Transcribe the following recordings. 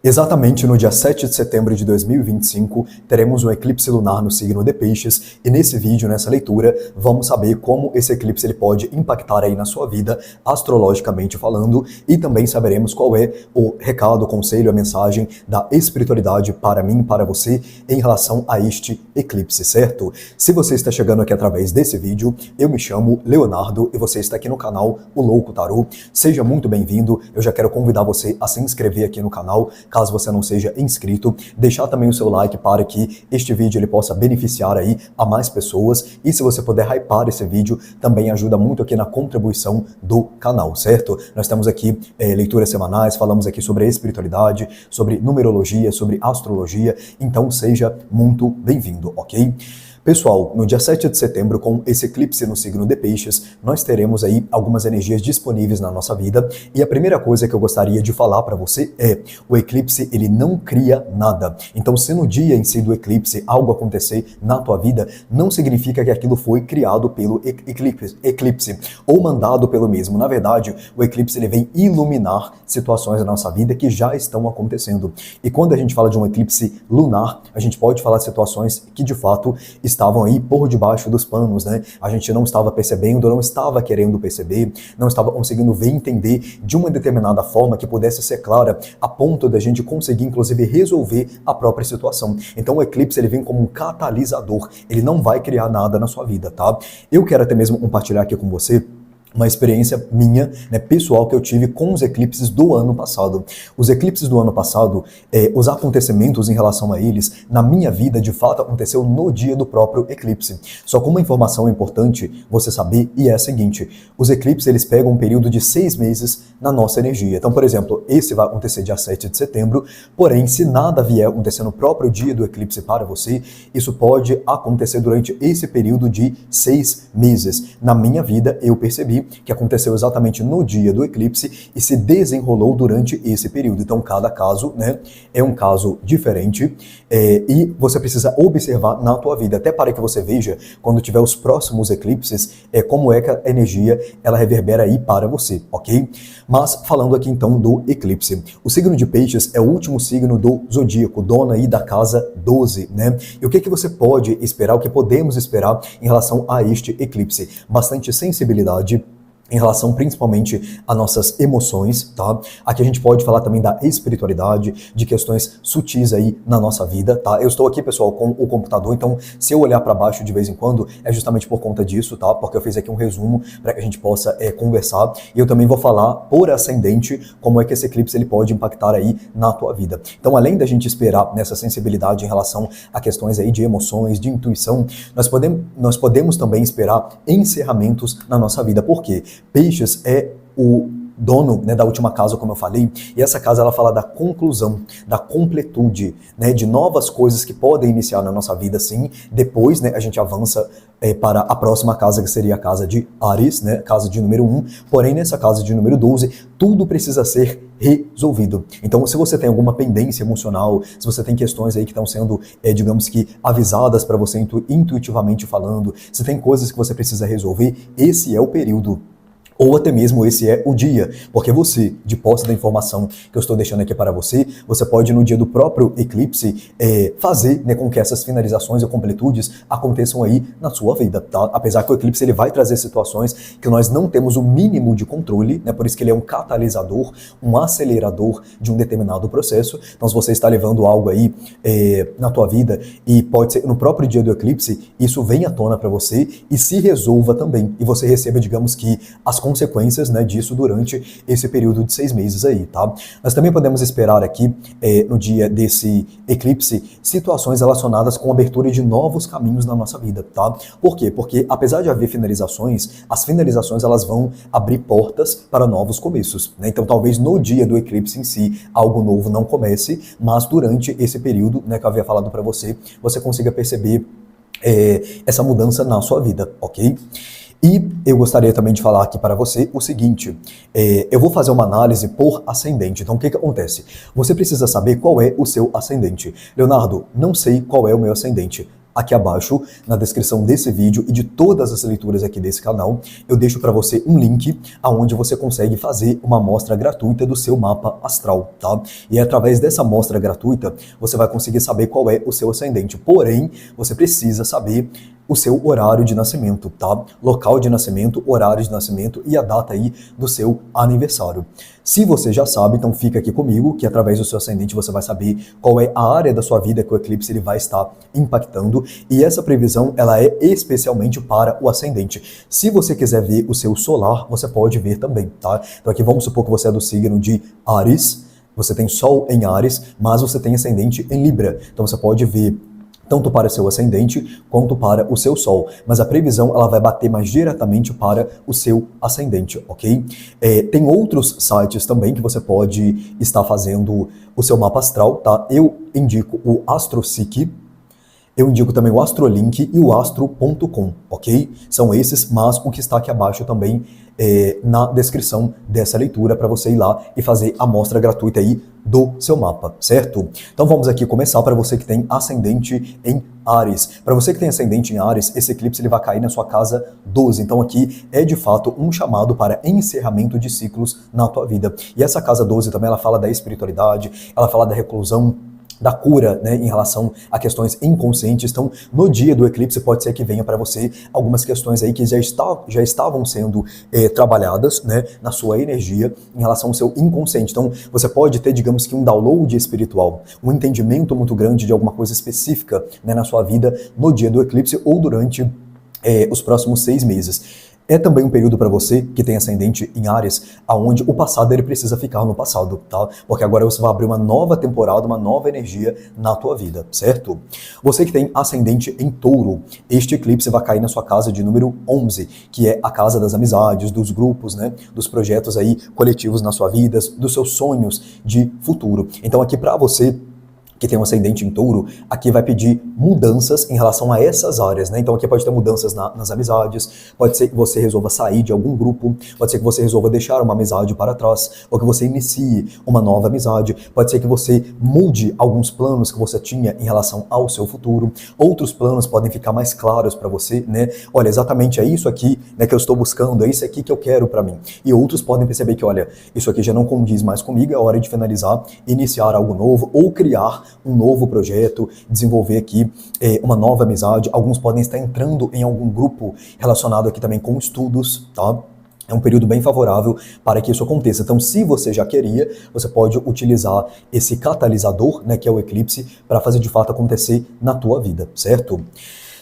Exatamente no dia 7 de setembro de 2025, teremos um eclipse lunar no signo de Peixes, e nesse vídeo, nessa leitura, vamos saber como esse eclipse ele pode impactar aí na sua vida, astrologicamente falando, e também saberemos qual é o recado, o conselho, a mensagem da espiritualidade para mim, para você, em relação a este eclipse, certo? Se você está chegando aqui através desse vídeo, eu me chamo Leonardo e você está aqui no canal O Louco Tarô. Seja muito bem-vindo, eu já quero convidar você a se inscrever aqui no canal, caso você não seja inscrito, deixar também o seu like para que este vídeo ele possa beneficiar aí a mais pessoas, e se você puder hypar esse vídeo, também ajuda muito aqui na contribuição do canal, certo? Nós temos aqui leituras semanais, falamos aqui sobre espiritualidade, sobre numerologia, sobre astrologia, então seja muito bem-vindo, ok? Pessoal, no dia 7 de setembro, com esse eclipse no signo de Peixes, nós teremos aí algumas energias disponíveis na nossa vida, e a primeira coisa que eu gostaria de falar para você é: o eclipse ele não cria nada. Então, se no dia em si do eclipse algo acontecer na tua vida, não significa que aquilo foi criado pelo eclipse ou mandado pelo mesmo. Na verdade, o eclipse ele vem iluminar situações da nossa vida que já estão acontecendo. E quando a gente fala de um eclipse lunar, a gente pode falar de situações que de fato estavam aí por debaixo dos panos, né? A gente não estava percebendo, não estava querendo perceber, não estava conseguindo ver e entender de uma determinada forma que pudesse ser clara, a ponto da gente conseguir, inclusive, resolver a própria situação. Então o eclipse ele vem como um catalisador, ele não vai criar nada na sua vida, tá? Eu quero até mesmo compartilhar aqui com você uma experiência minha, né, pessoal, que eu tive com os eclipses do ano passado. Os eclipses do ano passado, os acontecimentos em relação a eles, na minha vida, de fato, aconteceu no dia do próprio eclipse. Só que uma informação importante você saber, e é a seguinte: os eclipses, eles pegam um período de 6 meses na nossa energia. Então, por exemplo, esse vai acontecer dia 7 de setembro, porém, se nada vier acontecer no próprio dia do eclipse para você, isso pode acontecer durante esse período de 6 meses. Na minha vida, eu percebi que aconteceu exatamente no dia do eclipse e se desenrolou durante esse período. Então, cada caso, né, é um caso diferente, e você precisa observar na tua vida, até para que você veja, quando tiver os próximos eclipses, como é que a energia ela reverbera aí para você, ok? Mas, falando aqui então do eclipse, o signo de Peixes é o último signo do zodíaco, dono aí da casa 12, né? E o que você pode esperar, o que podemos esperar em relação a este eclipse? Bastante sensibilidade em relação principalmente a nossas emoções, tá? Aqui a gente pode falar também da espiritualidade, de questões sutis aí na nossa vida, tá? Eu estou aqui, pessoal, com o computador, então se eu olhar para baixo de vez em quando, é justamente por conta disso, tá? Porque eu fiz aqui um resumo para que a gente possa conversar, e eu também vou falar por ascendente como é que esse eclipse ele pode impactar aí na tua vida. Então, além da gente esperar nessa sensibilidade em relação a questões aí de emoções, de intuição, nós podemos também esperar encerramentos na nossa vida. Por quê? Peixes é o dono, né, da última casa, como eu falei, e essa casa ela fala da conclusão, da completude, né, de novas coisas que podem iniciar na nossa vida, sim. Depois, né, a gente avança para a próxima casa, que seria a casa de Áries, né, casa de número 1, porém nessa casa de número 12, tudo precisa ser resolvido. Então, se você tem alguma pendência emocional, se você tem questões aí que estão sendo, digamos que, avisadas para você intuitivamente falando, se tem coisas que você precisa resolver, esse é o período. Ou até mesmo esse é o dia, porque você, de posse da informação que eu estou deixando aqui para você, você pode no dia do próprio eclipse fazer, né, com que essas finalizações e completudes aconteçam aí na sua vida, tá? Apesar que o eclipse ele vai trazer situações que nós não temos o mínimo de controle, né? Por isso que ele é um catalisador, um acelerador de um determinado processo. Então, se você está levando algo aí na tua vida, e pode ser no próprio dia do eclipse, isso vem à tona para você e se resolva também, e você receba, digamos que, as consequências, né, disso durante esse período de 6 meses aí, tá? Nós também podemos esperar aqui, no dia desse eclipse, situações relacionadas com a abertura de novos caminhos na nossa vida, tá? Por quê? Porque apesar de haver finalizações, as finalizações elas vão abrir portas para novos começos, né? Então talvez no dia do eclipse em si, algo novo não comece, mas durante esse período, né, que eu havia falado para você, você consiga perceber essa mudança na sua vida, ok? E eu gostaria também de falar aqui para você o seguinte, eu vou fazer uma análise por ascendente. Então o que acontece? Você precisa saber qual é o seu ascendente. Leonardo, não sei qual é o meu ascendente. Aqui abaixo, na descrição desse vídeo e de todas as leituras aqui desse canal, eu deixo para você um link aonde você consegue fazer uma amostra gratuita do seu mapa astral, tá? E através dessa amostra gratuita, você vai conseguir saber qual é o seu ascendente. Porém, você precisa saber o seu horário de nascimento, tá? Local de nascimento, horário de nascimento e a data aí do seu aniversário. Se você já sabe, então fica aqui comigo, que através do seu ascendente você vai saber qual é a área da sua vida que o eclipse ele vai estar impactando, e essa previsão ela é especialmente para o ascendente. Se você quiser ver o seu solar, você pode ver também, tá? Então aqui vamos supor que você é do signo de Áries, você tem Sol em Áries, mas você tem ascendente em Libra, então você pode ver tanto para o seu ascendente quanto para o seu Sol. Mas a previsão ela vai bater mais diretamente para o seu ascendente, ok? Tem outros sites também que você pode estar fazendo o seu mapa astral, tá? Eu indico o AstroSeek, eu indico também o Astrolink e o Astro.com, ok? São esses, mas o que está aqui abaixo também na descrição dessa leitura para você ir lá e fazer a amostra gratuita aí do seu mapa, certo? Então vamos aqui começar para você que tem ascendente em Áries. Para você que tem ascendente em Áries, esse eclipse ele vai cair na sua casa 12. Então aqui é de fato um chamado para encerramento de ciclos na tua vida. E essa casa 12 também ela fala da espiritualidade, ela fala da reclusão, da cura, né, em relação a questões inconscientes. Então, no dia do eclipse, pode ser que venha para você algumas questões aí que já estavam sendo trabalhadas, né, na sua energia em relação ao seu inconsciente. Então, você pode ter, digamos que um download espiritual, um entendimento muito grande de alguma coisa específica, né, na sua vida no dia do eclipse ou durante os próximos 6 meses. É também um período para você que tem ascendente em Áries, aonde o passado ele precisa ficar no passado, tá? Porque agora você vai abrir uma nova temporada, uma nova energia na tua vida, certo? Você que tem ascendente em Touro, este eclipse vai cair na sua casa de número 11, que é a casa das amizades, dos grupos, né? Dos projetos aí coletivos na sua vida, dos seus sonhos de futuro. Então aqui para você que tem um ascendente em Touro, aqui vai pedir mudanças em relação a essas áreas, né? Então aqui pode ter mudanças nas amizades, pode ser que você resolva sair de algum grupo, pode ser que você resolva deixar uma amizade para trás, ou que você inicie uma nova amizade, pode ser que você mude alguns planos que você tinha em relação ao seu futuro, outros planos podem ficar mais claros para você, né? Olha, exatamente é isso aqui, né, que eu estou buscando, é isso aqui que eu quero para mim. E outros podem perceber que, olha, isso aqui já não condiz mais comigo, é hora de finalizar, iniciar algo novo, ou criar um novo projeto, desenvolver aqui uma nova amizade. Alguns podem estar entrando em algum grupo relacionado aqui também com estudos, tá? É um período bem favorável para que isso aconteça. Então, se você já queria, você pode utilizar esse catalisador, né, que é o eclipse, para fazer de fato acontecer na tua vida, certo?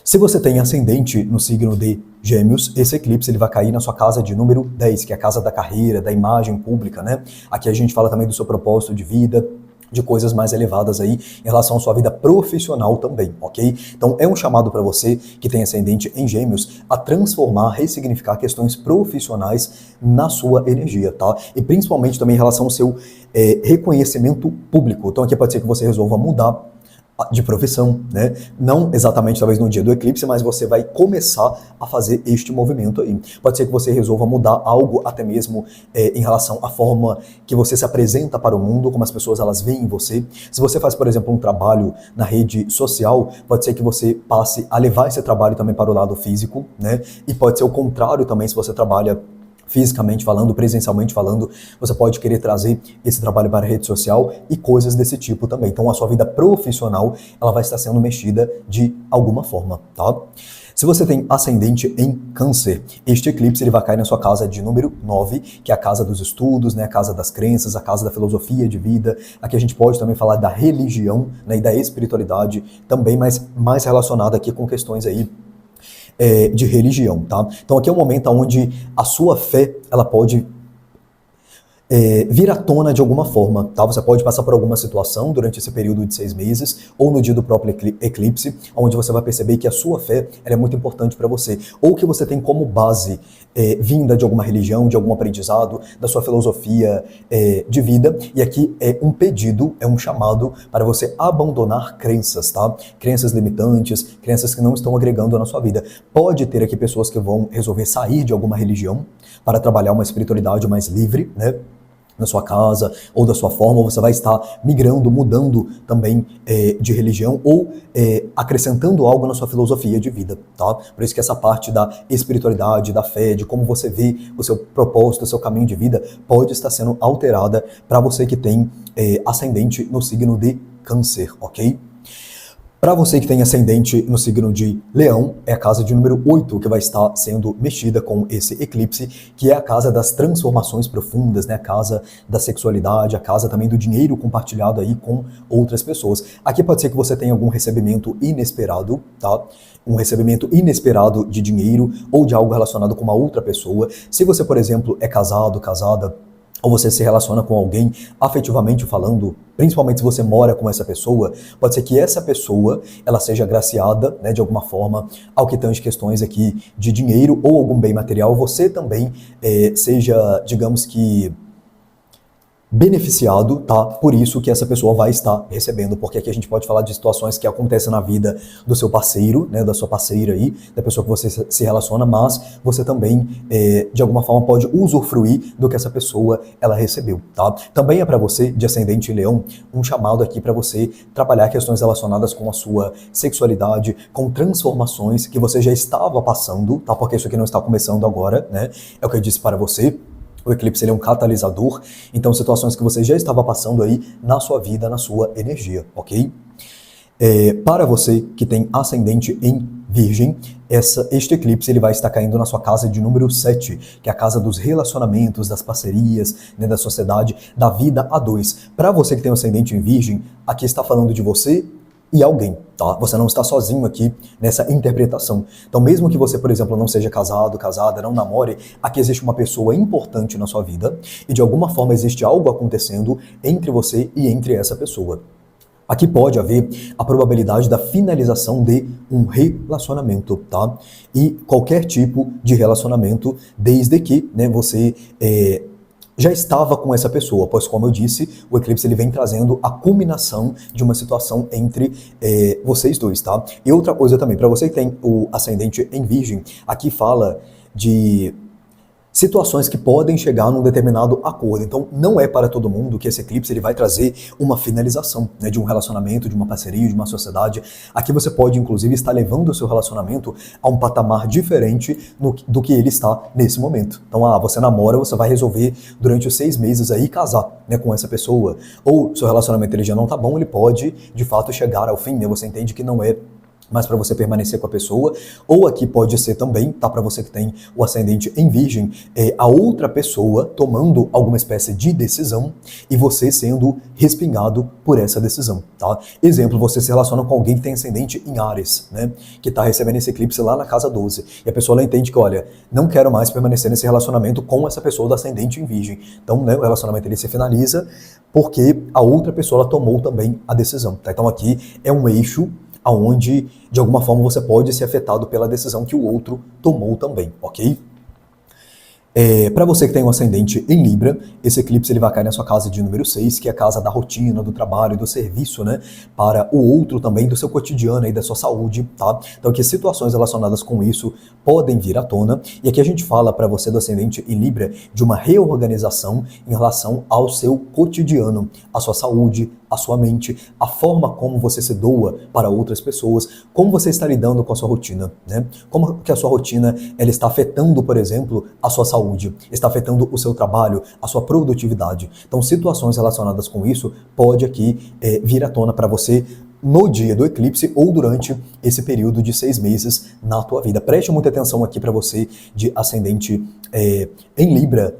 Se você tem ascendente no signo de Gêmeos, esse eclipse ele vai cair na sua casa de número 10, que é a casa da carreira, da imagem pública, né? Aqui a gente fala também do seu propósito de vida, de coisas mais elevadas aí em relação à sua vida profissional também, ok? Então é um chamado para você que tem ascendente em Gêmeos a transformar, ressignificar questões profissionais na sua energia, tá? E principalmente também em relação ao seu reconhecimento público. Então aqui pode ser que você resolva mudar de profissão, né? Não exatamente talvez no dia do eclipse, mas você vai começar a fazer este movimento aí. Pode ser que você resolva mudar algo até mesmo em relação à forma que você se apresenta para o mundo, como as pessoas elas veem você. Se você faz, por exemplo, um trabalho na rede social, pode ser que você passe a levar esse trabalho também para o lado físico, né? E pode ser o contrário também se você trabalha fisicamente falando, presencialmente falando, você pode querer trazer esse trabalho para a rede social e coisas desse tipo também. Então a sua vida profissional, ela vai estar sendo mexida de alguma forma, tá? Se você tem ascendente em Câncer, este eclipse ele vai cair na sua casa de número 9, que é a casa dos estudos, né, a casa das crenças, a casa da filosofia de vida. Aqui a gente pode também falar da religião, né, e da espiritualidade também, mas mais relacionada aqui com questões aí de religião, tá? Então aqui é um momento onde a sua fé, ela pode vir à tona de alguma forma, tá? Você pode passar por alguma situação durante esse período de 6 meses, ou no dia do próprio eclipse, onde você vai perceber que a sua fé ela é muito importante para você, ou que você tem como base vinda de alguma religião, de algum aprendizado, da sua filosofia de vida, e aqui é um pedido, é um chamado para você abandonar crenças, tá? Crenças limitantes, crenças que não estão agregando na sua vida. Pode ter aqui pessoas que vão resolver sair de alguma religião para trabalhar uma espiritualidade mais livre, né? na sua casa ou da sua forma, ou você vai estar migrando, mudando também de religião ou acrescentando algo na sua filosofia de vida, tá? Por isso que essa parte da espiritualidade, da fé, de como você vê o seu propósito, o seu caminho de vida, pode estar sendo alterada para você que tem ascendente no signo de Câncer, ok? Para você que tem ascendente no signo de Leão, é a casa de número 8 que vai estar sendo mexida com esse eclipse, que é a casa das transformações profundas, né? A casa da sexualidade, a casa também do dinheiro compartilhado aí com outras pessoas. Aqui pode ser que você tenha algum recebimento inesperado, tá? Um recebimento inesperado de dinheiro ou de algo relacionado com uma outra pessoa. Se você, por exemplo, é casado, casada, ou você se relaciona com alguém afetivamente falando, principalmente se você mora com essa pessoa, pode ser que essa pessoa ela seja agraciada, né, de alguma forma, ao que tange questões aqui de dinheiro ou algum bem material, você também seja, digamos que, beneficiado, tá? Por isso que essa pessoa vai estar recebendo, porque aqui a gente pode falar de situações que acontecem na vida do seu parceiro, né, da sua parceira aí, da pessoa que você se relaciona, mas você também, de alguma forma, pode usufruir do que essa pessoa, ela recebeu, tá? Também é para você, de ascendente Leão, um chamado aqui para você trabalhar questões relacionadas com a sua sexualidade, com transformações que você já estava passando, tá? Porque isso aqui não está começando agora, né? É o que eu disse para você. O eclipse ele é um catalisador, então situações que você já estava passando aí na sua vida, na sua energia, ok? Para você que tem ascendente em Virgem, este eclipse ele vai estar caindo na sua casa de número 7, que é a casa dos relacionamentos, das parcerias, né, da sociedade, da vida a dois. Para você que tem ascendente em Virgem, aqui está falando de você e alguém, tá? Você não está sozinho aqui nessa interpretação. Então, mesmo que você, por exemplo, não seja casado, casada, não namore, aqui existe uma pessoa importante na sua vida e, de alguma forma, existe algo acontecendo entre você e entre essa pessoa. Aqui pode haver a probabilidade da finalização de um relacionamento, tá? E qualquer tipo de relacionamento, desde que, né, você já estava com essa pessoa, pois, como eu disse, o eclipse ele vem trazendo a culminação de uma situação entre vocês dois, tá? E outra coisa também, para você que tem o ascendente em Virgem, aqui fala de situações que podem chegar num determinado acordo. Então, não é para todo mundo que esse eclipse ele vai trazer uma finalização, né, de um relacionamento, de uma parceria, de uma sociedade. Aqui você pode, inclusive, estar levando o seu relacionamento a um patamar diferente do que ele está nesse momento. Então, você namora, você vai resolver durante os 6 meses aí casar, né, com essa pessoa. Ou seu relacionamento ele já não tá bom, ele pode, de fato, chegar ao fim, né? Você entende que não é mas para você permanecer com a pessoa, ou aqui pode ser também, tá, para você que tem o ascendente em Virgem, a outra pessoa tomando alguma espécie de decisão e você sendo respingado por essa decisão, tá? Exemplo, você se relaciona com alguém que tem ascendente em Áries, né, que tá recebendo esse eclipse lá na casa 12, e a pessoa ela entende que, olha, não quero mais permanecer nesse relacionamento com essa pessoa do ascendente em Virgem. Então, né, o relacionamento ele se finaliza porque a outra pessoa ela tomou também a decisão, tá? Então aqui é um eixo aonde, de alguma forma, você pode ser afetado pela decisão que o outro tomou também, ok? Para você que tem um ascendente em Libra, esse eclipse ele vai cair na sua casa de número 6, que é a casa da rotina, do trabalho, do serviço, né? Para o outro também, do seu cotidiano e da sua saúde, tá? Então aqui situações relacionadas com isso podem vir à tona. E aqui a gente fala para você do ascendente em Libra de uma reorganização em relação ao seu cotidiano, a sua saúde, a sua mente, a forma como você se doa para outras pessoas, como você está lidando com a sua rotina, né? Como que a sua rotina ela está afetando, por exemplo, a sua saúde, está afetando o seu trabalho, a sua produtividade. Então, situações relacionadas com isso pode aqui vir à tona para você no dia do eclipse ou durante esse período de 6 meses na tua vida. Preste muita atenção aqui para você de ascendente em Libra,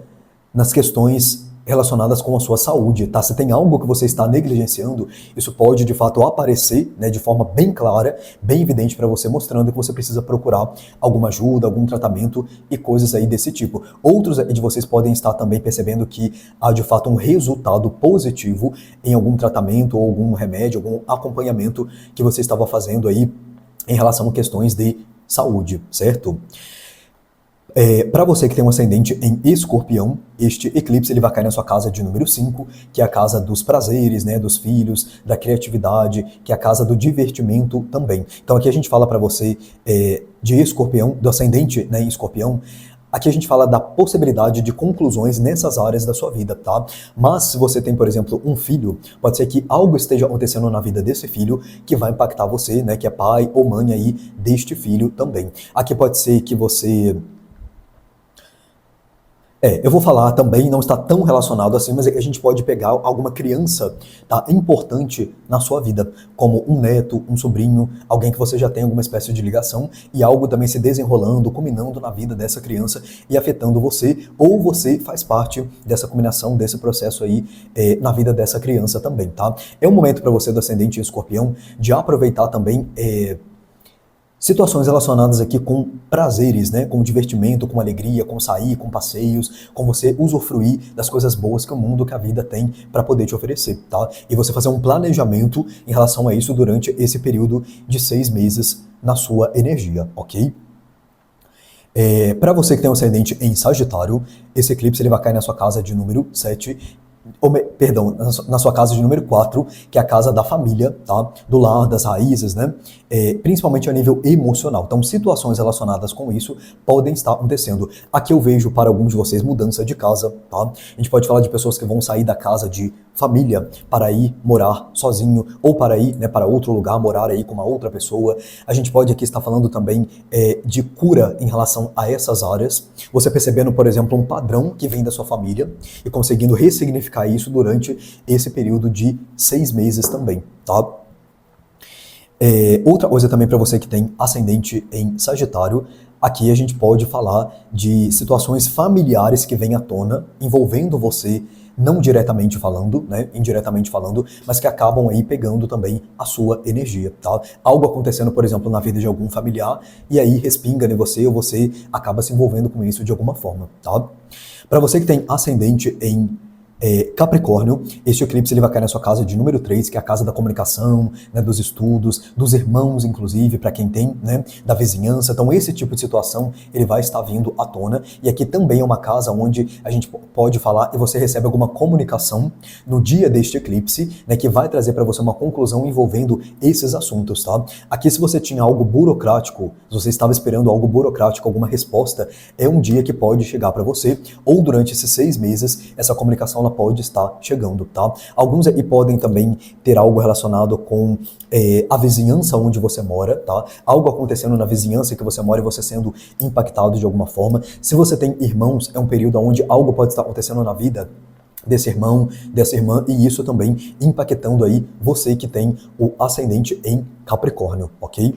nas questões relacionadas com a sua saúde, tá? Se tem algo que você está negligenciando, isso pode de fato aparecer, né, de forma bem clara, bem evidente para você, mostrando que você precisa procurar alguma ajuda, algum tratamento e coisas aí desse tipo. Outros de vocês podem estar também percebendo que há de fato um resultado positivo em algum tratamento ou algum remédio, algum acompanhamento que você estava fazendo aí em relação a questões de saúde, certo? Para você que tem um ascendente em Escorpião, este eclipse ele vai cair na sua casa de número 5, que é a casa dos prazeres, né, dos filhos, da criatividade, que é a casa do divertimento também. Então aqui a gente fala para você de Escorpião, do ascendente, né, em Escorpião, Aqui a gente fala da possibilidade de conclusões nessas áreas da sua vida, tá? Mas se você tem, por exemplo, um filho, pode ser que algo esteja acontecendo na vida desse filho que vai impactar você, né? Que é pai ou mãe aí deste filho também. Aqui pode ser que você... eu vou falar também, não está tão relacionado assim, mas é que a gente pode pegar alguma criança, tá, importante na sua vida, como um neto, um sobrinho, alguém que você já tem alguma espécie de ligação e algo também se desenrolando, culminando na vida dessa criança e afetando você, ou você faz parte dessa combinação, desse processo aí na vida dessa criança também, tá? É um momento para você do ascendente em Escorpião de aproveitar também situações relacionadas aqui com prazeres, né? Com divertimento, com alegria, com sair, com passeios, com você usufruir das coisas boas que o mundo, que a vida tem para poder te oferecer, tá? E você fazer um planejamento em relação a isso durante esse período de 6 meses na sua energia, ok? Para você que tem um ascendente em Sagitário, esse eclipse ele vai cair na sua casa de número 7, perdão, na sua casa de número 4, que é a casa da família, tá? Do lar, das raízes, né? Principalmente a nível emocional. Então, situações relacionadas com isso podem estar acontecendo. Aqui eu vejo para alguns de vocês mudança de casa, tá? A gente pode falar de pessoas que vão sair da casa de família para ir morar sozinho, ou para ir, né, para outro lugar, morar aí com uma outra pessoa. A gente pode aqui estar falando também de cura em relação a essas áreas. Você percebendo, por exemplo, um padrão que vem da sua família e conseguindo ressignificar isso durante esse período de 6 meses também, tá? Outra coisa também para você que tem ascendente em Sagitário, aqui a gente pode falar de situações familiares que vêm à tona, envolvendo você, não diretamente falando, né, indiretamente falando, mas que acabam aí pegando também a sua energia, tá? Algo acontecendo, por exemplo, na vida de algum familiar, e aí respinga em você, ou você acaba se envolvendo com isso de alguma forma, tá? Para você que tem ascendente em Capricórnio, este eclipse ele vai cair na sua casa de número 3, que é a casa da comunicação, né, dos estudos, dos irmãos, inclusive, para quem tem, né, da vizinhança. Então, esse tipo de situação ele vai estar vindo à tona. E aqui também é uma casa onde a gente pode falar e você recebe alguma comunicação no dia deste eclipse, né, que vai trazer para você uma conclusão envolvendo esses assuntos, tá? Aqui, se você tinha algo burocrático, se você estava esperando algo burocrático, alguma resposta, é um dia que pode chegar para você, ou durante esses 6 meses, essa comunicação ela pode estar chegando, tá? Alguns aqui podem também ter algo relacionado com a vizinhança onde você mora, tá? Algo acontecendo na vizinhança que você mora e você sendo impactado de alguma forma. Se você tem irmãos, é um período onde algo pode estar acontecendo na vida desse irmão, dessa irmã, e isso também impactando aí você que tem o ascendente em Capricórnio, ok?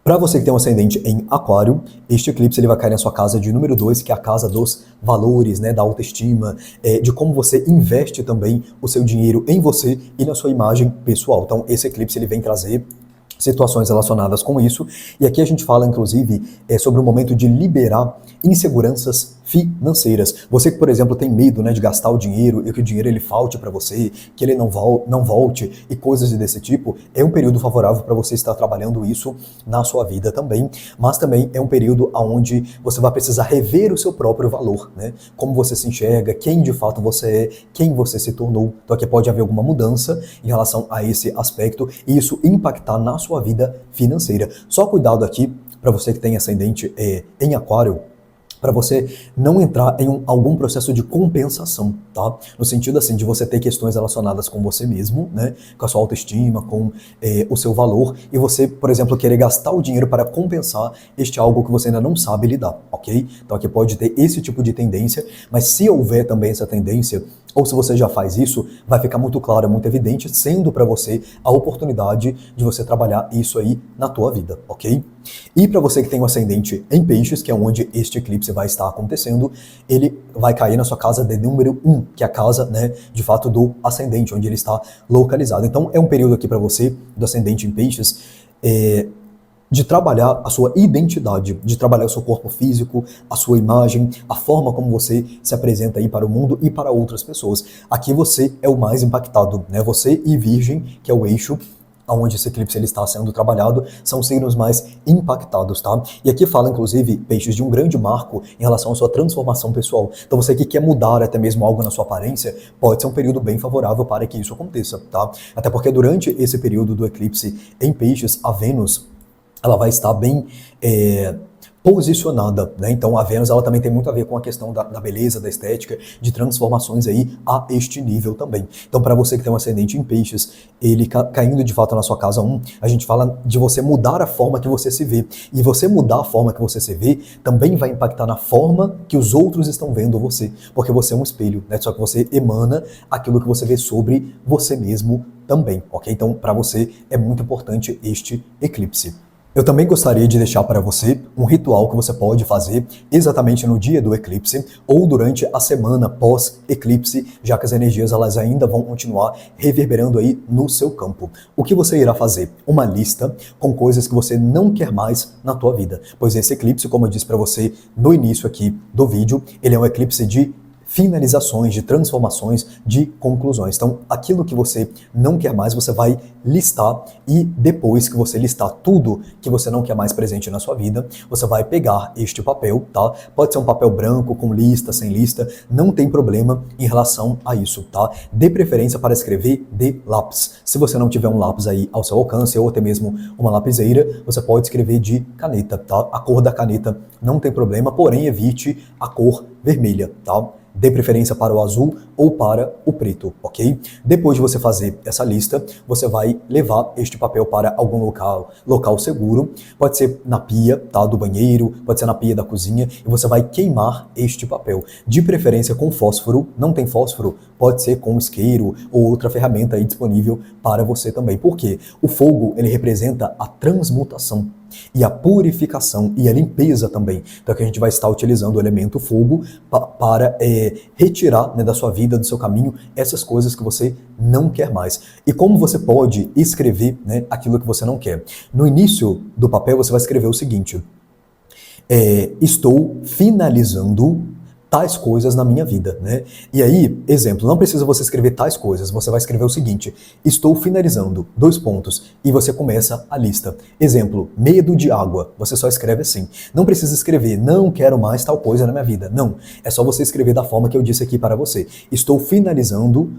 Para você que tem um ascendente em Aquário, este eclipse ele vai cair na sua casa de número 2, que é a casa dos valores, né, da autoestima, de como você investe também o seu dinheiro em você e na sua imagem pessoal. Então, esse eclipse ele vem trazer situações relacionadas com isso, e aqui a gente fala, inclusive, sobre o momento de liberar inseguranças financeiras. Você que, por exemplo, tem medo, né, de gastar o dinheiro e que o dinheiro ele falte para você, que ele não volte e coisas desse tipo, é um período favorável para você estar trabalhando isso na sua vida também, mas também é um período onde você vai precisar rever o seu próprio valor, né? Como você se enxerga, quem de fato você é, quem você se tornou. Então aqui pode haver alguma mudança em relação a esse aspecto e isso impactar na sua vida financeira. Só cuidado aqui, para você que tem ascendente em Aquário, para você não entrar em algum processo de compensação, tá? No sentido assim, de você ter questões relacionadas com você mesmo, né? Com a sua autoestima, com o seu valor, e você, por exemplo, querer gastar o dinheiro para compensar algo que você ainda não sabe lidar, ok? Então aqui pode ter esse tipo de tendência, mas se houver também essa tendência, ou se você já faz isso, vai ficar muito claro, muito evidente, sendo para você a oportunidade de você trabalhar isso aí na tua vida, ok? E para você que tem um ascendente em Peixes, que é onde este eclipse vai estar acontecendo, ele vai cair na sua casa de número 1, que é a casa, né, de fato do ascendente, onde ele está localizado. Então é um período aqui para você, do ascendente em Peixes, de trabalhar a sua identidade, de trabalhar o seu corpo físico, a sua imagem, a forma como você se apresenta aí para o mundo e para outras pessoas. Aqui você é o mais impactado, né? Você e Virgem, que é o eixo onde esse eclipse ele está sendo trabalhado, são os signos mais impactados, tá? E aqui fala, inclusive, Peixes, de um grande marco em relação à sua transformação pessoal. Então você que quer mudar até mesmo algo na sua aparência, pode ser um período bem favorável para que isso aconteça, tá? Até porque durante esse período do eclipse em Peixes, a Vênus ela vai estar bem posicionada, né? Então a Vênus ela também tem muito a ver com a questão da beleza, da estética, de transformações aí a este nível também. Então para você que tem um ascendente em peixes, ele caindo de fato na sua casa 1, a gente fala de você mudar a forma que você se vê. E você mudar a forma que você se vê também vai impactar na forma que os outros estão vendo você, porque você é um espelho, né? Só que você emana aquilo que você vê sobre você mesmo também, ok? Então para você é muito importante este eclipse. Eu também gostaria de deixar para você um ritual que você pode fazer exatamente no dia do eclipse ou durante a semana pós-eclipse, já que as energias elas ainda vão continuar reverberando aí no seu campo. O que você irá fazer? Uma lista com coisas que você não quer mais na tua vida, pois esse eclipse, como eu disse para você no início aqui do vídeo, ele é um eclipse de finalizações, de transformações, de conclusões. Então, aquilo que você não quer mais, você vai listar e depois que você listar tudo que você não quer mais presente na sua vida, você vai pegar este papel, tá? Pode ser um papel branco, com lista, sem lista, não tem problema em relação a isso, tá? Dê preferência para escrever de lápis. Se você não tiver um lápis aí ao seu alcance ou até mesmo uma lapiseira, você pode escrever de caneta, tá? A cor da caneta não tem problema, porém evite a cor vermelha, tá? Dê preferência para o azul ou para o preto, ok? Depois de você fazer essa lista, você vai levar este papel para algum local seguro. Pode ser na pia, tá, do banheiro, pode ser na pia da cozinha, e você vai queimar este papel. De preferência com fósforo. Não tem fósforo? Pode ser com isqueiro ou outra ferramenta aí disponível para você também. Por quê? O fogo, ele representa a transmutação e a purificação e a limpeza também. Então aqui a gente vai estar utilizando o elemento fogo para retirar, né, da sua vida, do seu caminho, essas coisas que você não quer mais. E como você pode escrever, né, aquilo que você não quer? No início do papel você vai escrever o seguinte: estou finalizando tais coisas na minha vida, né? E aí, exemplo, não precisa você escrever tais coisas, você vai escrever o seguinte: estou finalizando, e você começa a lista. Exemplo, medo de água, você só escreve assim. Não precisa escrever, não quero mais tal coisa na minha vida, não. É só você escrever da forma que eu disse aqui para você. Estou finalizando,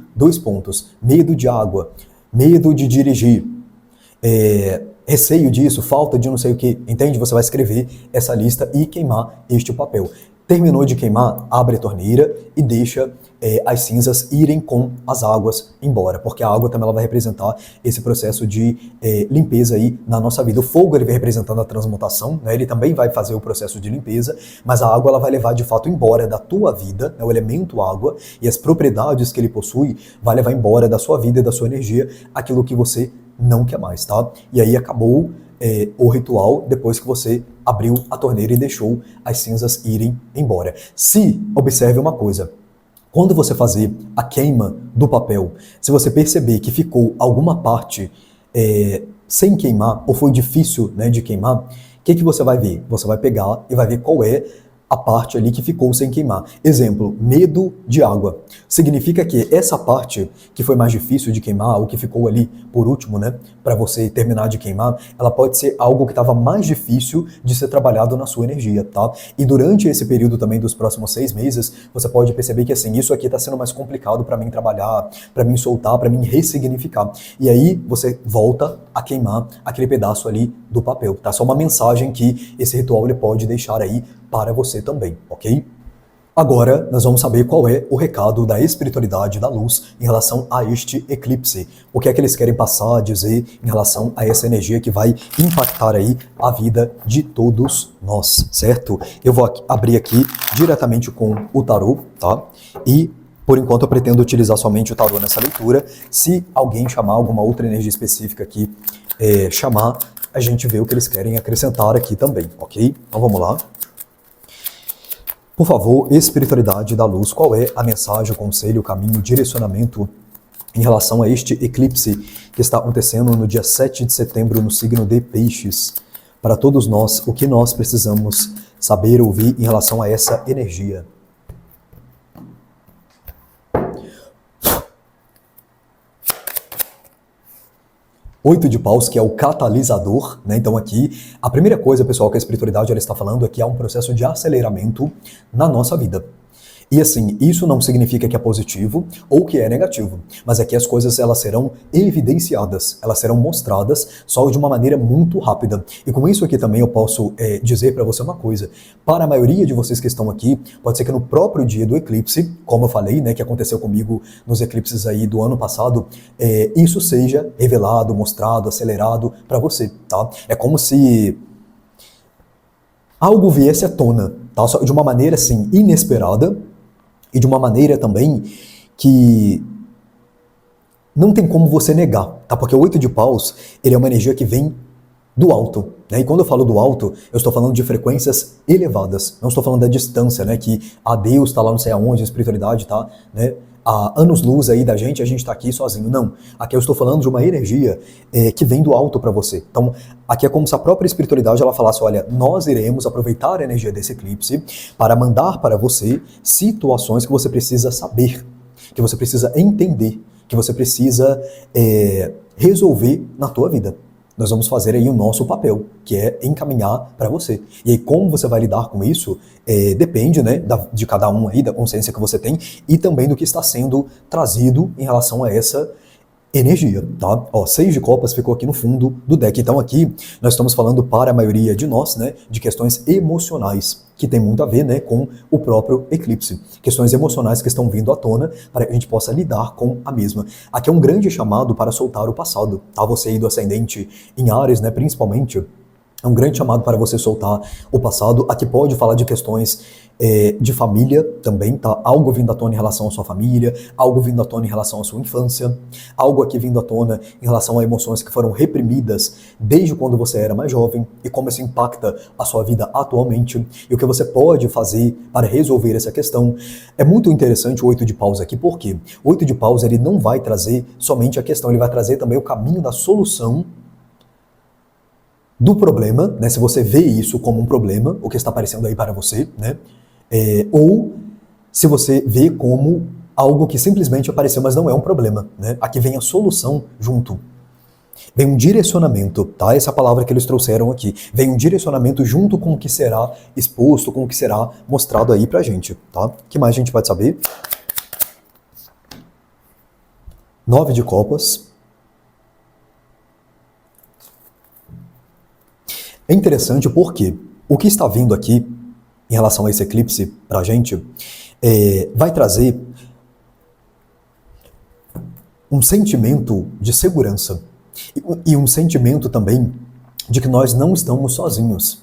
medo de água, medo de dirigir, receio disso, falta de não sei o que, entende? Você vai escrever essa lista e queimar este papel. Terminou de queimar, abre a torneira e deixa as cinzas irem com as águas embora, porque a água também ela vai representar esse processo de limpeza aí na nossa vida. O fogo ele vai representando a transmutação, né? Ele também vai fazer o processo de limpeza, mas a água ela vai levar de fato embora da tua vida, né? O elemento água e as propriedades que ele possui vai levar embora da sua vida e da sua energia aquilo que você não quer mais, tá? E aí acabou o ritual depois que você abriu a torneira e deixou as cinzas irem embora. Se, observe uma coisa, quando você fazer a queima do papel, se você perceber que ficou alguma parte sem queimar, ou foi difícil, né, de queimar, o que você vai ver? Você vai pegar e vai ver qual é a parte ali que ficou sem queimar. Exemplo, medo de água. Significa que essa parte que foi mais difícil de queimar, ou que ficou ali por último, né, para você terminar de queimar, ela pode ser algo que estava mais difícil de ser trabalhado na sua energia, tá? E durante esse período também dos próximos 6 meses, você pode perceber que assim, isso aqui está sendo mais complicado para mim trabalhar, para mim soltar, para mim ressignificar. E aí você volta a queimar aquele pedaço ali do papel, tá? Só uma mensagem que esse ritual ele pode deixar aí para você também, ok? Agora, nós vamos saber qual é o recado da espiritualidade da luz em relação a este eclipse. O que é que eles querem passar, dizer em relação a essa energia que vai impactar aí a vida de todos nós, certo? Eu vou abrir aqui diretamente com o tarô, tá? E por enquanto eu pretendo utilizar somente o tarô nessa leitura. Se alguém chamar alguma outra energia específica aqui, chamar, a gente vê o que eles querem acrescentar aqui também, ok? Então vamos lá. Por favor, espiritualidade da luz, qual é a mensagem, o conselho, o caminho, o direcionamento em relação a este eclipse que está acontecendo no dia 7 de setembro no signo de Peixes? Para todos nós, o que nós precisamos saber, ouvir em relação a essa energia? Oito de paus, que é o catalisador, né? Então aqui, a primeira coisa, pessoal, que a espiritualidade ela está falando é que há um processo de aceleramento na nossa vida. E assim, isso não significa que é positivo ou que é negativo, mas é que as coisas elas serão evidenciadas, elas serão mostradas só de uma maneira muito rápida. E com isso aqui também eu posso dizer para você uma coisa, para a maioria de vocês que estão aqui, pode ser que no próprio dia do eclipse, como eu falei, né, que aconteceu comigo nos eclipses aí do ano passado, isso seja revelado, mostrado, acelerado para você, tá? É como se algo viesse à tona, tá? Só de uma maneira assim inesperada, e de uma maneira também que não tem como você negar, tá? Porque o 8 de paus, ele é uma energia que vem do alto, né? E quando eu falo do alto, eu estou falando de frequências elevadas, não estou falando da distância, né? Que a Deus está lá não sei aonde, a espiritualidade tá, né? A anos-luz aí da gente, a gente está aqui sozinho. Não, aqui eu estou falando de uma energia que vem do alto para você. Então, aqui é como se a própria espiritualidade ela falasse, olha, nós iremos aproveitar a energia desse eclipse para mandar para você situações que você precisa saber, que você precisa entender, que você precisa resolver na tua vida. Nós vamos fazer aí o nosso papel, que é encaminhar para você. E aí como você vai lidar com isso, depende, né, de cada um aí, da consciência que você tem, e também do que está sendo trazido em relação a essa energia, tá? Ó, 6 de copas ficou aqui no fundo do deck. Então aqui nós estamos falando para a maioria de nós, né, de questões emocionais, que tem muito a ver, né, com o próprio eclipse. Questões emocionais que estão vindo à tona para que a gente possa lidar com a mesma. Aqui é um grande chamado para soltar o passado, tá? Você aí do ascendente em Áries, né, principalmente, é um grande chamado para você soltar o passado. Aqui pode falar de questões de família também, tá? Algo vindo à tona em relação à sua família, algo vindo à tona em relação à sua infância, algo aqui vindo à tona em relação a emoções que foram reprimidas desde quando você era mais jovem e como isso impacta a sua vida atualmente e o que você pode fazer para resolver essa questão. É muito interessante o 8 de paus aqui, porque o 8 de paus ele não vai trazer somente a questão, ele vai trazer também o caminho da solução do problema, né? Se você vê isso como um problema, o que está aparecendo aí para você, né? Ou se você vê como algo que simplesmente apareceu, mas não é um problema, né? Aqui vem a solução junto. Vem um direcionamento, tá? Essa palavra que eles trouxeram aqui. Vem um direcionamento junto com o que será exposto, com o que será mostrado aí pra gente, tá? O que mais a gente pode saber? 9 de copas. É interessante porque o que está vindo aqui em relação a esse eclipse pra gente vai trazer um sentimento de segurança e um sentimento também de que nós não estamos sozinhos,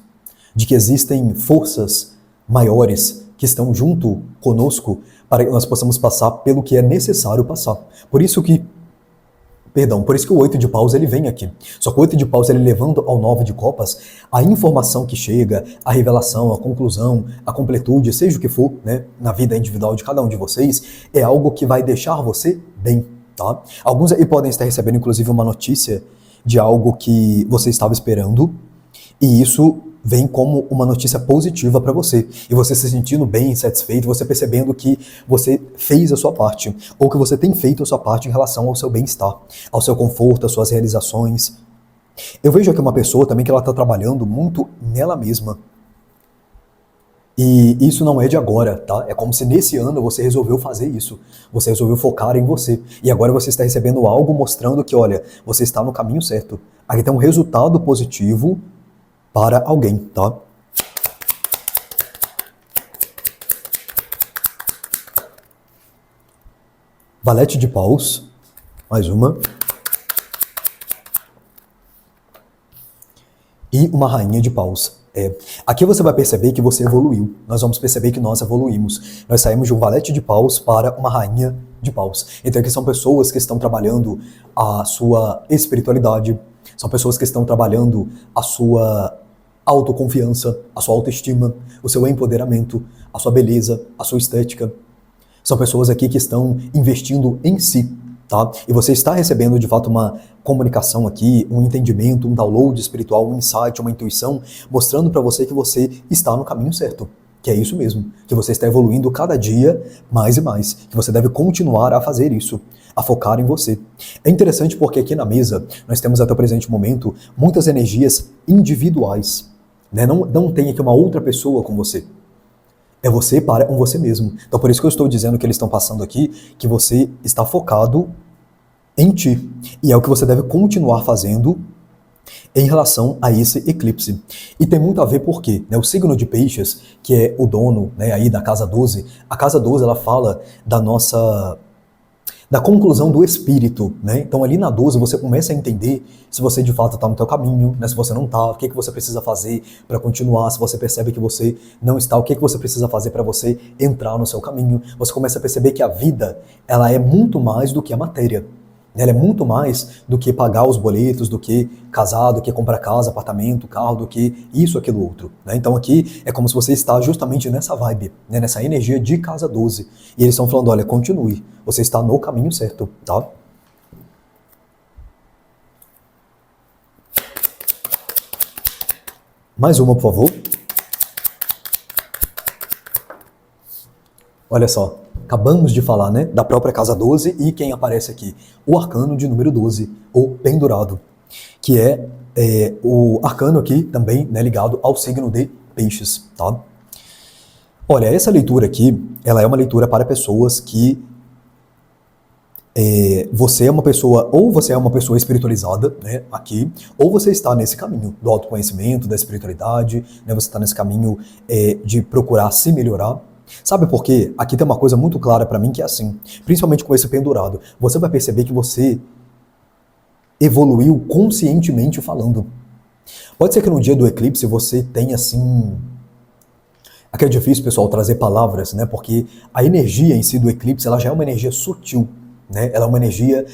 de que existem forças maiores que estão junto conosco para que nós possamos passar pelo que é necessário passar. Por isso que o 8 de paus ele vem aqui. Só que o 8 de paus ele levando ao 9 de copas, a informação que chega, a revelação, a conclusão, a completude, seja o que for, né, na vida individual de cada um de vocês, é algo que vai deixar você bem, tá? Alguns aí podem estar recebendo inclusive uma notícia de algo que você estava esperando, e isso vem como uma notícia positiva para você. E você se sentindo bem, satisfeito, você percebendo que você fez a sua parte, ou que você tem feito a sua parte em relação ao seu bem-estar, ao seu conforto, às suas realizações. Eu vejo aqui uma pessoa também que ela está trabalhando muito nela mesma. E isso não é de agora, tá? É como se nesse ano você resolveu fazer isso. Você resolveu focar em você. E agora você está recebendo algo mostrando que, olha, você está no caminho certo. Aqui tem um resultado positivo para alguém, tá? Valete de paus, mais uma. E uma rainha de paus. Aqui você vai perceber que você evoluiu. Nós vamos perceber que nós evoluímos. Nós saímos de um valete de paus para uma rainha de paus. Então aqui são pessoas que estão trabalhando a sua espiritualidade, são pessoas que estão trabalhando a sua autoconfiança, a sua autoestima, o seu empoderamento, a sua beleza, a sua estética. São pessoas aqui que estão investindo em si, tá? E você está recebendo de fato uma comunicação aqui, um entendimento, um download espiritual, um insight, uma intuição, mostrando para você que você está no caminho certo. Que é isso mesmo, que você está evoluindo cada dia mais e mais, que você deve continuar a fazer isso, a focar em você. É interessante porque aqui na mesa nós temos até o presente momento muitas energias individuais, né? Não tem aqui uma outra pessoa com você. É você para com você mesmo. Então por isso que eu estou dizendo que eles estão passando aqui, que você está focado em ti. E é o que você deve continuar fazendo em relação a esse eclipse. E tem muito a ver porque, né, o signo de Peixes, que é o dono, né, aí da casa 12, a casa 12 ela fala da conclusão do espírito, né? Então ali na 12 você começa a entender se você de fato está no teu caminho, né? Se você não está, o que você precisa fazer para continuar, se você percebe que você não está, o que você precisa fazer para você entrar no seu caminho. Você começa a perceber que a vida, ela é muito mais do que a matéria. Ela é muito mais do que pagar os boletos, do que casar, do que comprar casa, apartamento, carro, do que isso, aquilo, outro. Né? Então aqui é como se você está justamente nessa vibe, né? Nessa energia de casa 12. E eles estão falando, olha, continue, você está no caminho certo, tá? Mais uma, por favor. Olha só, acabamos de falar, né, da própria casa 12 e quem aparece aqui? O arcano de número 12, o pendurado, que é o arcano aqui também, né, ligado ao signo de Peixes, tá? Olha, essa leitura aqui, ela é uma leitura para pessoas que você é uma pessoa, ou você é uma pessoa espiritualizada, né, aqui, ou você está nesse caminho do autoconhecimento, da espiritualidade, né, você está nesse caminho de procurar se melhorar. Sabe por quê? Aqui tem uma coisa muito clara pra mim que é assim, principalmente com esse pendurado, você vai perceber que você evoluiu conscientemente falando. Pode ser que no dia do eclipse você tenha assim... Aqui é difícil, pessoal, trazer palavras, né? Porque a energia em si do eclipse, ela já é uma energia sutil, né? Ela é uma energia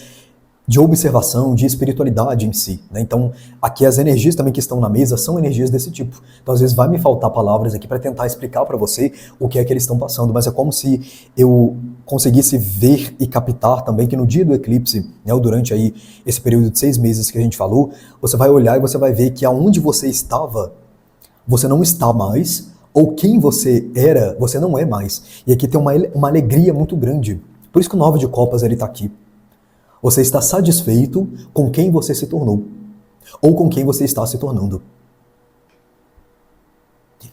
de observação, de espiritualidade em si, né? Então, aqui as energias também que estão na mesa são energias desse tipo. Então, às vezes vai me faltar palavras aqui para tentar explicar para você o que é que eles estão passando, mas é como se eu conseguisse ver e captar também que no dia do eclipse, né, ou durante aí esse período de 6 meses que a gente falou, você vai olhar e você vai ver que aonde você estava, você não está mais, ou quem você era, você não é mais. E aqui tem uma alegria muito grande. Por isso que o 9 de copas ele está aqui. Você está satisfeito com quem você se tornou, ou com quem você está se tornando.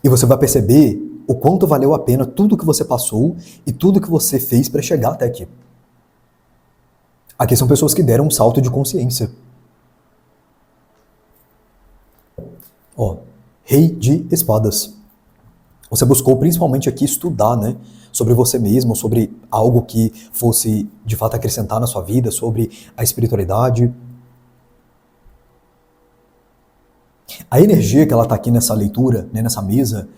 E você vai perceber o quanto valeu a pena tudo que você passou e tudo que você fez para chegar até aqui. Aqui são pessoas que deram um salto de consciência. Ó, Rei de Espadas. Você buscou principalmente aqui estudar, né, sobre você mesmo, sobre algo que fosse de fato acrescentar na sua vida, sobre a espiritualidade. A energia que ela está aqui nessa leitura, né, nessa mesa,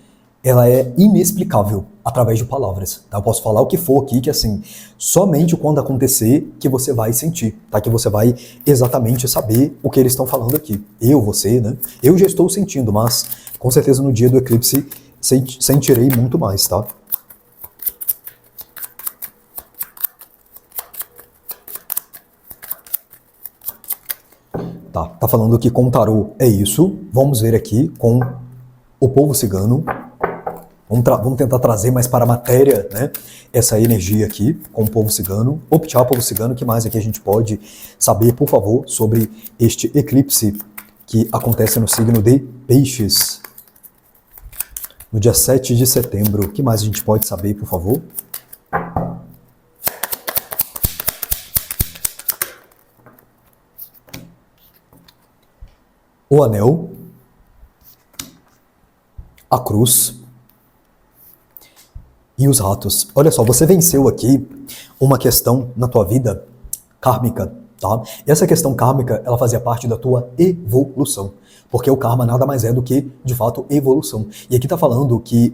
ela é inexplicável através de palavras. Tá? Eu posso falar o que for aqui, que assim, somente quando acontecer que você vai sentir, tá? Que você vai exatamente saber o que eles estão falando aqui. Eu, você, né? Eu já estou sentindo, mas com certeza no dia do eclipse sentirei muito mais, tá? Tá falando que com o tarô é isso. Vamos ver aqui com o povo cigano. Vamos tentar trazer mais para a matéria, né, essa energia aqui com o povo cigano. Optá, povo cigano, o que mais aqui a gente pode saber, por favor, sobre este eclipse que acontece no signo de Peixes, no dia 7 de setembro. O que mais a gente pode saber, por favor? O anel, a cruz e os ratos. Olha só, você venceu aqui uma questão na tua vida kármica, tá? E essa questão kármica, ela fazia parte da tua evolução, porque o karma nada mais é do que, de fato, evolução. E aqui tá falando que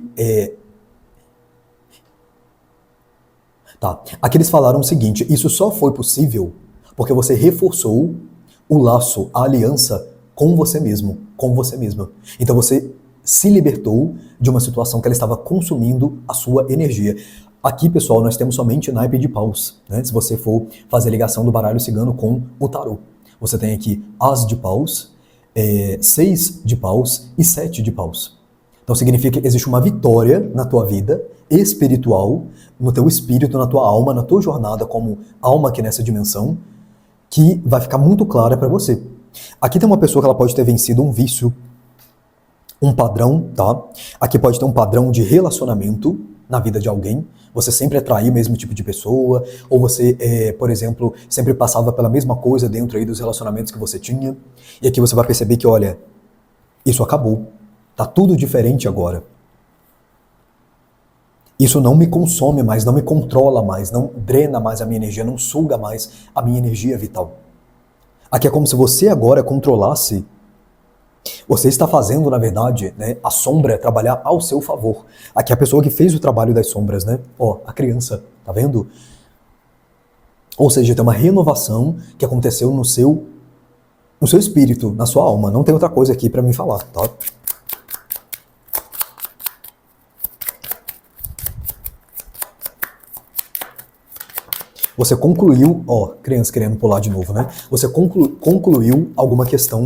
aqui eles falaram o seguinte: isso só foi possível porque você reforçou o laço, a aliança com você mesmo, com você mesma. Então você se libertou de uma situação que ela estava consumindo a sua energia. Aqui, pessoal, nós temos somente naipe de paus, né? Se você for fazer a ligação do baralho cigano com o tarô. Você tem aqui as de paus, 6 de paus e 7 de paus. Então significa que existe uma vitória na tua vida espiritual, no teu espírito, na tua alma, na tua jornada como alma aqui nessa dimensão, que vai ficar muito clara para você. Aqui tem uma pessoa que ela pode ter vencido um vício, um padrão, tá? Aqui pode ter um padrão de relacionamento, na vida de alguém? Você sempre atraía o mesmo tipo de pessoa? Ou você, por exemplo, sempre passava pela mesma coisa dentro aí dos relacionamentos que você tinha? E aqui você vai perceber que, olha, isso acabou. Tá tudo diferente agora. Isso não me consome mais, não me controla mais, não drena mais a minha energia, não suga mais a minha energia vital. Aqui é como se você agora controlasse. Você está fazendo, na verdade, né, a sombra trabalhar ao seu favor. Aqui é a pessoa que fez o trabalho das sombras, né? Ó, a criança, tá vendo? Ou seja, tem uma renovação que aconteceu no seu espírito, na sua alma. Não tem outra coisa aqui para mim falar, tá? Você concluiu, ó, criança querendo pular de novo, né? Você concluiu alguma questão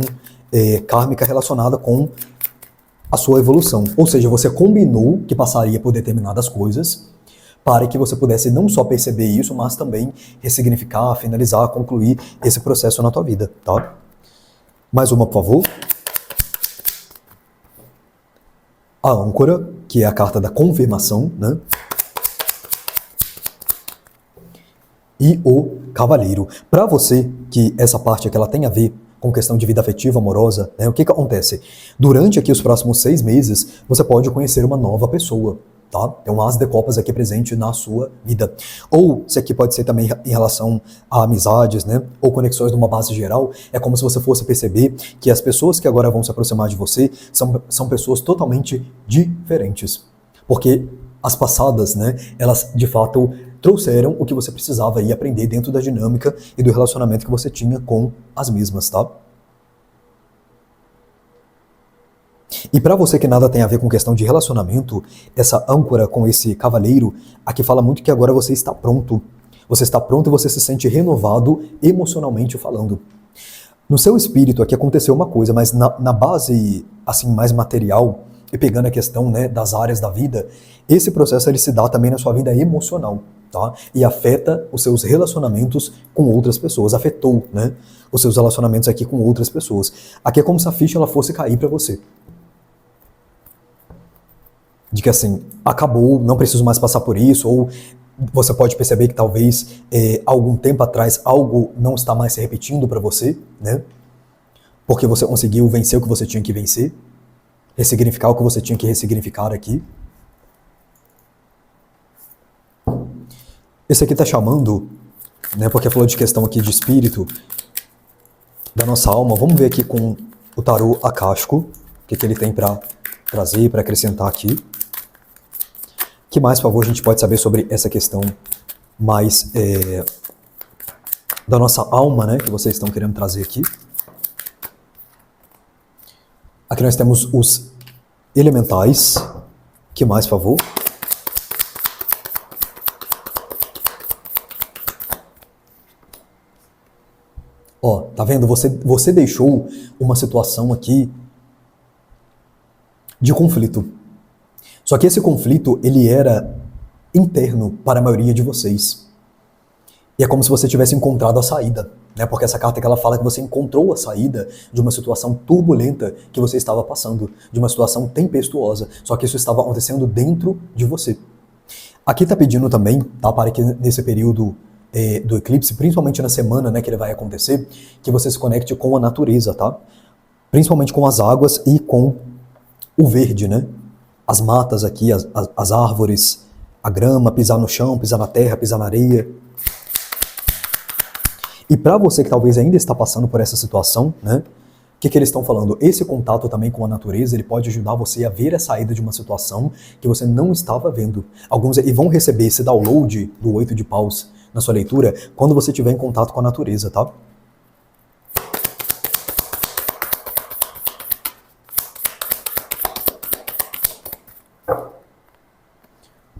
kármica relacionada com a sua evolução. Ou seja, você combinou que passaria por determinadas coisas para que você pudesse não só perceber isso, mas também ressignificar, finalizar, concluir esse processo na tua vida, tá? Mais uma, por favor. A âncora, que é a carta da confirmação, né? E o cavaleiro. Para você, que essa parte aqui ela tem a ver com questão de vida afetiva, amorosa, né? O que acontece? Durante aqui os próximos 6 meses, você pode conhecer uma nova pessoa, tá? Tem um as de copas aqui presente na sua vida. Ou, isso aqui pode ser também em relação a amizades, né? Ou conexões numa base geral. É como se você fosse perceber que as pessoas que agora vão se aproximar de você são pessoas totalmente diferentes. Porque as passadas, né? Elas, de fato, trouxeram o que você precisava ir aprender dentro da dinâmica e do relacionamento que você tinha com as mesmas, tá? E para você que nada tem a ver com questão de relacionamento, essa âncora com esse cavaleiro, aqui fala muito que agora você está pronto. Você está pronto e você se sente renovado emocionalmente falando. No seu espírito aqui aconteceu uma coisa, mas na base assim mais material, e pegando a questão, né, das áreas da vida, esse processo ele se dá também na sua vida emocional. Tá? E afeta os seus relacionamentos com outras pessoas, afetou, né, os seus relacionamentos aqui com outras pessoas. Aqui é como se a ficha ela fosse cair para você. De que assim, acabou, não preciso mais passar por isso, ou você pode perceber que talvez algum tempo atrás algo não está mais se repetindo para você, né? Porque você conseguiu vencer o que você tinha que vencer, ressignificar o que você tinha que ressignificar aqui. Esse aqui está chamando, né, porque falou de questão aqui de espírito, da nossa alma. Vamos ver aqui com o tarô akáshico, o que ele tem para trazer, para acrescentar aqui. O que mais, por favor, a gente pode saber sobre essa questão mais da nossa alma, né, que vocês estão querendo trazer aqui. Aqui nós temos os elementais. O que mais, por favor? Ó, tá vendo? Você deixou uma situação aqui de conflito. Só que esse conflito, ele era interno para a maioria de vocês. E é como se você tivesse encontrado a saída, né? Porque essa carta que ela fala que você encontrou a saída de uma situação turbulenta que você estava passando, de uma situação tempestuosa. Só que isso estava acontecendo dentro de você. Aqui tá pedindo também, tá? Para que nesse período do eclipse, principalmente na semana, né, que ele vai acontecer, que você se conecte com a natureza, tá? Principalmente com as águas e com o verde, né? As matas aqui, as árvores, a grama, pisar no chão, pisar na terra, pisar na areia. E para você que talvez ainda está passando por essa situação, né? O que eles estão falando? Esse contato também com a natureza, ele pode ajudar você a ver a saída de uma situação que você não estava vendo. Alguns e vão receber esse download do 8 de paus na sua leitura quando você estiver em contato com a natureza, tá?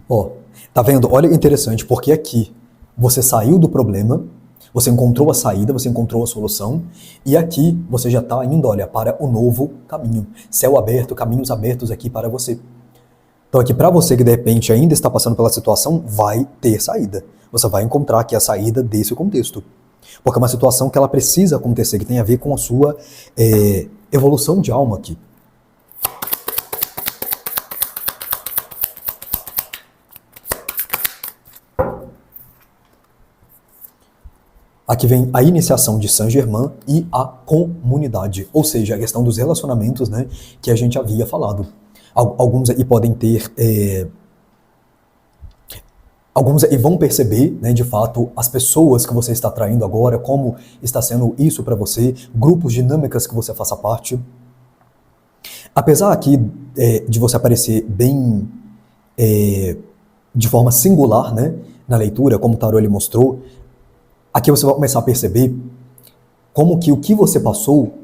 Ó, tá vendo? Olha que interessante, porque aqui você saiu do problema, você encontrou a saída, você encontrou a solução, e aqui você já está indo, olha, para o novo caminho. Céu aberto, caminhos abertos aqui para você. Então aqui para você que de repente ainda está passando pela situação, vai ter saída. Você vai encontrar aqui a saída desse contexto. Porque é uma situação que ela precisa acontecer, que tem a ver com a sua evolução de alma aqui. Aqui vem a iniciação de Saint-Germain e a comunidade, ou seja, a questão dos relacionamentos, né, que a gente havia falado. Alguns aí podem ter... Alguns aí vão perceber, né, de fato, as pessoas que você está atraindo agora, como está sendo isso para você, grupos, dinâmicas que você faça parte. Apesar aqui de você aparecer bem de forma singular, né, na leitura, como o tarô ele mostrou, aqui você vai começar a perceber como que o que você passou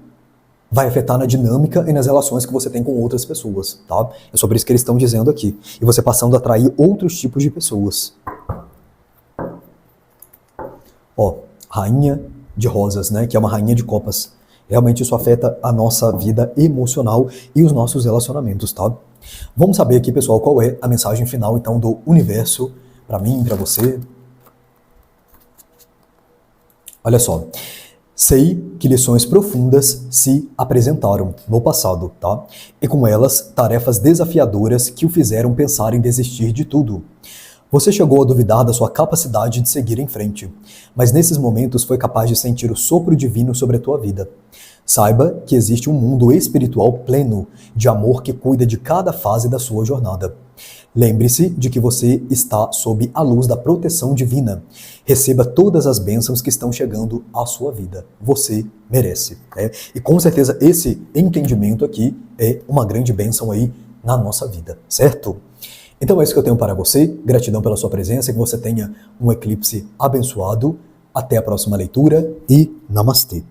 vai afetar na dinâmica e nas relações que você tem com outras pessoas, tá? É sobre isso que eles estão dizendo aqui. E você passando a atrair outros tipos de pessoas. Ó, rainha de rosas, né? Que é uma rainha de copas. Realmente isso afeta a nossa vida emocional e os nossos relacionamentos, tá? Vamos saber aqui, pessoal, qual é a mensagem final, então, do universo para mim, para você. Olha só. Sei que lições profundas se apresentaram no passado, tá? E com elas, tarefas desafiadoras que o fizeram pensar em desistir de tudo. Você chegou a duvidar da sua capacidade de seguir em frente, mas nesses momentos foi capaz de sentir o sopro divino sobre a tua vida. Saiba que existe um mundo espiritual pleno de amor que cuida de cada fase da sua jornada. Lembre-se de que você está sob a luz da proteção divina. Receba todas as bênçãos que estão chegando à sua vida. Você merece. Né? E com certeza esse entendimento aqui é uma grande bênção aí na nossa vida, certo? Então é isso que eu tenho para você. Gratidão pela sua presença, que você tenha um eclipse abençoado. Até a próxima leitura e Namastê.